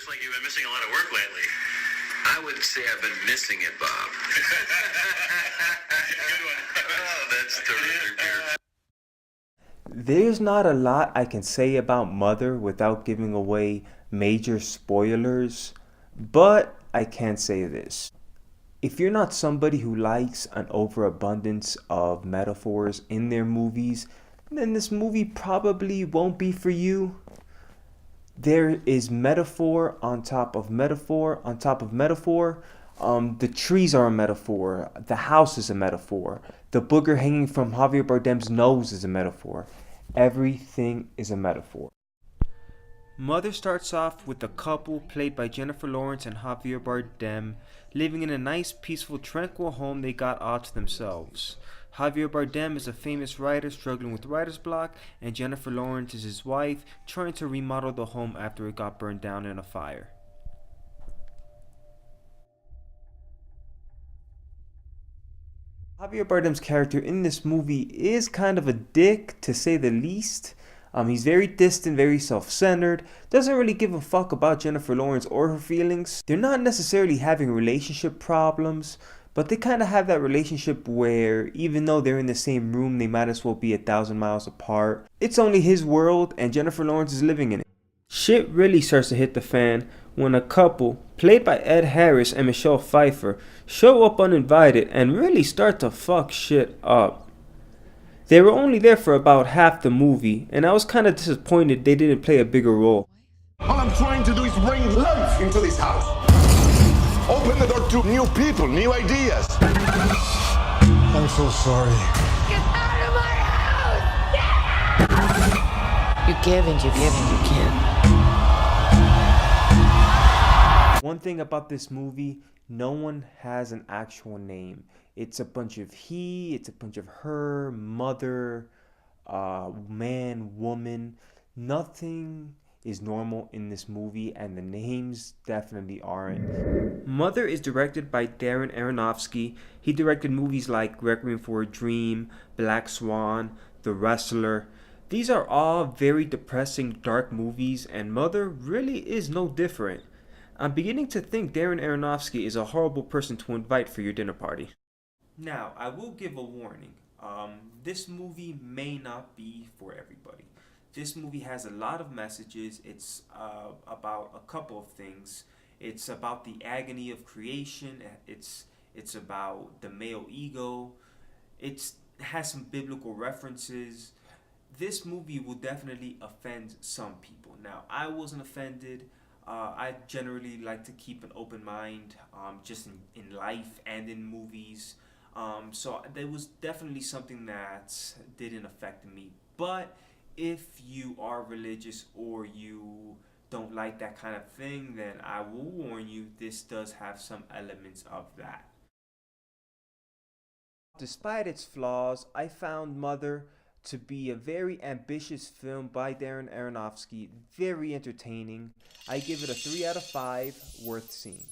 Looks like you've been missing a lot of work lately. I would say I've been missing it, Bob. Good one. Oh, that's terrific. There's not a lot I can say about Mother without giving away major spoilers, but I can say this. If you're not somebody who likes an overabundance of metaphors in their movies, then this movie probably won't be for you. There is metaphor on top of metaphor on top of metaphor. The trees are a metaphor. The house is a metaphor. The booger hanging from Javier Bardem's nose is a metaphor. Everything is a metaphor. Mother starts off with a couple played by Jennifer Lawrence and Javier Bardem living in a nice, peaceful, tranquil home they got all to themselves. Javier Bardem is a famous writer struggling with writer's block, and Jennifer Lawrence is his wife trying to remodel the home after it got burned down in a fire. Javier Bardem's character in this movie is kind of a dick, to say the least. He's very distant, very self-centered, doesn't really give a fuck about Jennifer Lawrence or her feelings. They're not necessarily having relationship problems, but they kind of have that relationship where even though they're in the same room, they might as well be 1,000 miles apart. It's only his world and Jennifer Lawrence is living in it. Shit really starts to hit the fan when a couple, played by Ed Harris and Michelle Pfeiffer, show up uninvited and really start to fuck shit up. They were only there for about half the movie, and I was kind of disappointed they didn't play a bigger role. All I'm trying to do is bring life into this house. Open the door to new people, new ideas. I'm so sorry. Get out of my house! You give and you give and you give. One thing about this movie, no one has an actual name. It's a bunch of he, it's a bunch of her, mother, man, woman. Nothing is normal in this movie, and the names definitely aren't. Mother is directed by Darren Aronofsky. He directed movies like Requiem for a Dream, Black Swan, The Wrestler. These are all very depressing, dark movies, and Mother really is no different. I'm beginning to think Darren Aronofsky is a horrible person to invite for your dinner party. Now, I will give a warning. This movie may not be for everybody. This movie has a lot of messages. It's about a couple of things. It's about the agony of creation. It's about the male ego. It has some biblical references. This movie will definitely offend some people. Now, I wasn't offended. I generally like to keep an open mind, just in life and in movies. So there was definitely something that didn't affect me. But if you are religious or you don't like that kind of thing, then I will warn you, this does have some elements of that. Despite its flaws, I found Mother to be a very ambitious film by Darren Aronofsky, very entertaining. I give it a 3 out of 5, worth seeing.